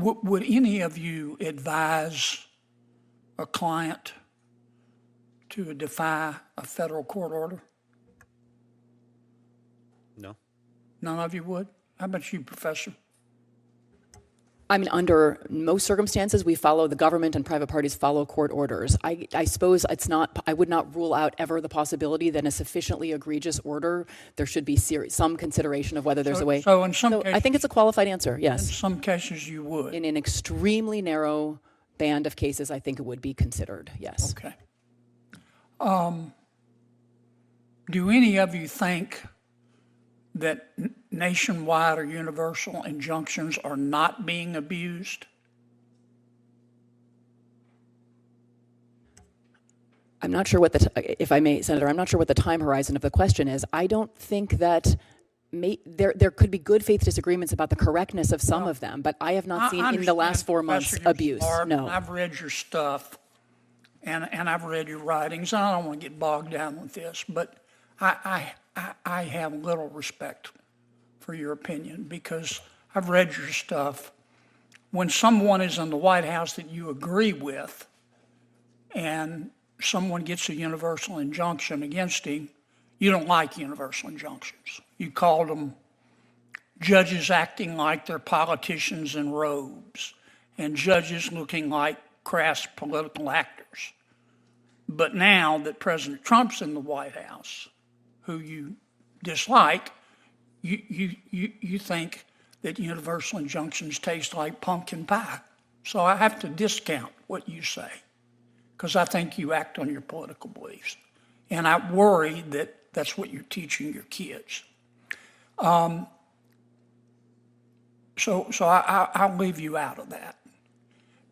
Would any of you advise a client to defy a federal court order? No. None of you would? How about you, Professor? I mean, under most circumstances, we follow the government and private parties follow court orders. I suppose it's not, I would not rule out ever the possibility that in a sufficiently egregious order, there should be some consideration of whether there's a way. So in some cases, I think it's a qualified answer, in yes. some cases you would. In an extremely narrow band of cases, I think it would be considered, yes. Okay. Do any of you think that nationwide or universal injunctions are not being abused? I'm not sure what if I may, Senator, I'm not sure what the time horizon of the question is. I don't think that there could be good faith disagreements about the correctness of some of them, but I have not seen in the last 4 months abuse. No. I've read your stuff and I've read your writings. I don't want to get bogged down with this, but I have little respect for your opinion because I've read your stuff. When someone is in the White House that you agree with and someone gets a universal injunction against him, you don't like universal injunctions. You called them judges acting like they're politicians in robes and judges looking like crass political actors. But now that President Trump's in the White House, who you dislike, you think that universal injunctions taste like pumpkin pie. So I have to discount what you say because I think you act on your political beliefs. And I worry that that's what you're teaching your kids. So I'll leave you out of that.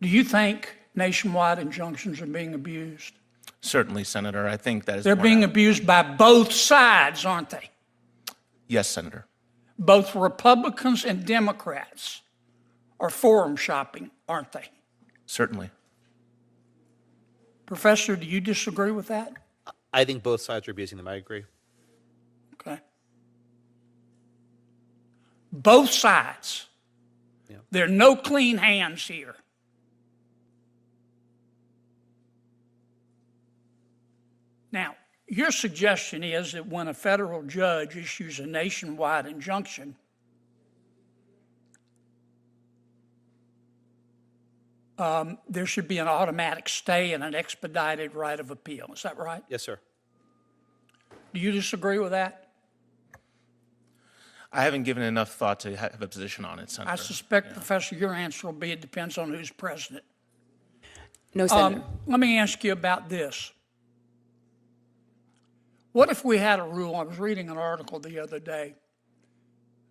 Do you think nationwide injunctions are being abused? Certainly, Senator. I think that is. They're being abused by both sides, aren't they? Yes, Senator. Both Republicans and Democrats are forum shopping, aren't they? Certainly. Professor, do you disagree with that? I think both sides are abusing them. I agree. Okay. Both sides. Yeah. There are no clean hands here. Now, your suggestion is that when a federal judge issues a nationwide injunction, there should be an automatic stay and an expedited right of appeal. Is that right? Yes, sir. Do you disagree with that? I haven't given enough thought to have a position on it, Senator. I suspect, Professor, your answer will be it depends on who's president. No, Senator. Let me ask you about this. What if we had a rule? I was reading an article the other day.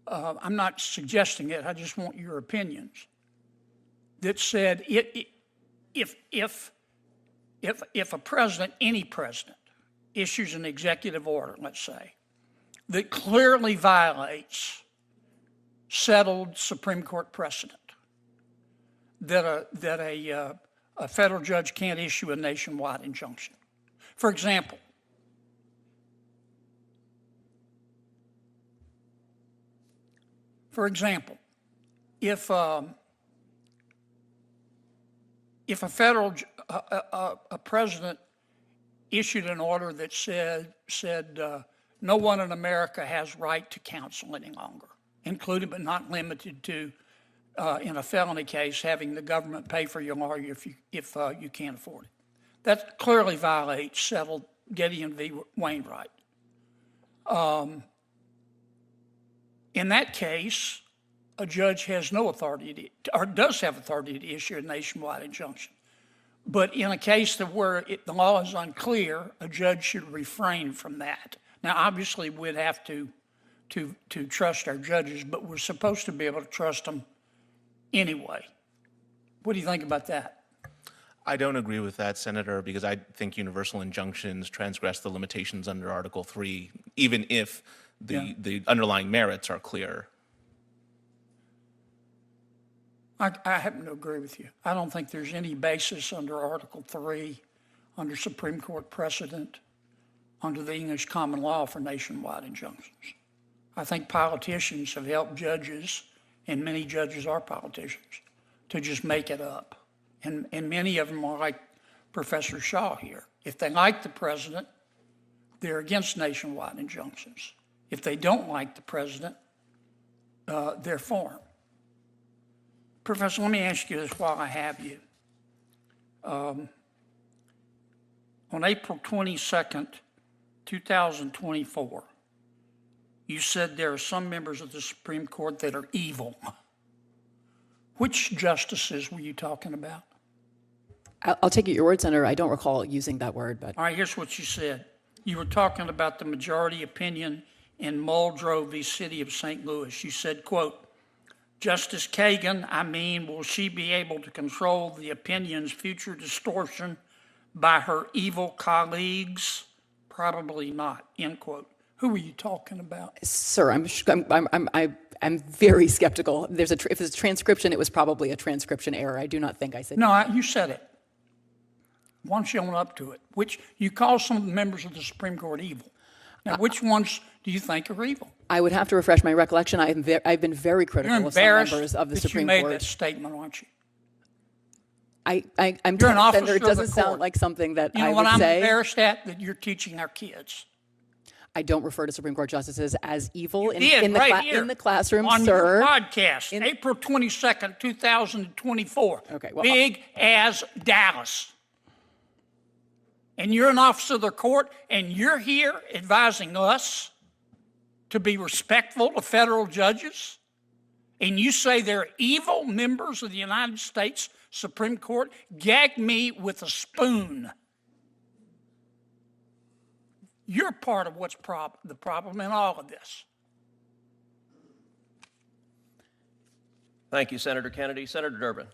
I'm not suggesting it. I just want your opinions. That said, if a president, any president, issues an executive order, let's say, that clearly violates settled Supreme Court precedent, that a federal judge can't issue a nationwide injunction. For example, if a federal a president issued an order that said no one in America has right to counsel any longer, including but not limited to, in a felony case, having the government pay for your lawyer if you can't afford it. That clearly violates settled Gideon v. Wainwright. In that case, a judge has no authority or does have authority to issue a nationwide injunction. But in a case where the law is unclear, a judge should refrain from that. Now, obviously, we'd have to trust our judges, but we're supposed to be able to trust them anyway. What do you think about that? I don't agree with that, Senator, because I think universal injunctions transgress the limitations under Article 3, even if the underlying merits are clear. I happen to agree with you. I don't think there's any basis under Article 3, under Supreme Court precedent, under the English common law for nationwide injunctions. I think politicians have helped judges, and many judges are politicians, to just make it up. And many of them are like Professor Shaw here. If they like the president, they're against nationwide injunctions. If they don't like the president, they're for him. Professor, let me ask you this while I have you. On April 22nd, 2024, you said there are some members of the Supreme Court that are evil. Which justices were you talking about? I'll take it your word, Senator. I don't recall using that word, but All right, here's what you said. You were talking about the majority opinion in Muldrow v. City of St. Louis. You said, quote, Justice Kagan, will she be able to control the opinion's future distortion by her evil colleagues? Probably not, end quote. Who were you talking about? sir, I'm very skeptical. If it's a transcription, it was probably a transcription error. I do not think I said. No, you said it. Why don't you own up to it? Which you call some of the members of the Supreme Court evil. Now, which ones do you think are evil? I would have to refresh my recollection. I've been very critical You're of some embarrassed members of the that you Supreme made Court. that statement, aren't you? I'm You're an told, officer Senator, it of the doesn't sound court. like something that You know I what would I'm say. embarrassed at? That you're teaching our kids. I don't refer to Supreme Court justices as evil in did, the right here, in the classroom, on sir. your podcast, April 22nd, 2024. Okay, well, Big as Dallas. And you're an officer of the court, and you're here advising us to be respectful to federal judges, and you say they're evil members of the United States Supreme Court? Gag me with a spoon. You're part of what's the problem in all of this. Thank you, Senator Kennedy. Senator Durbin.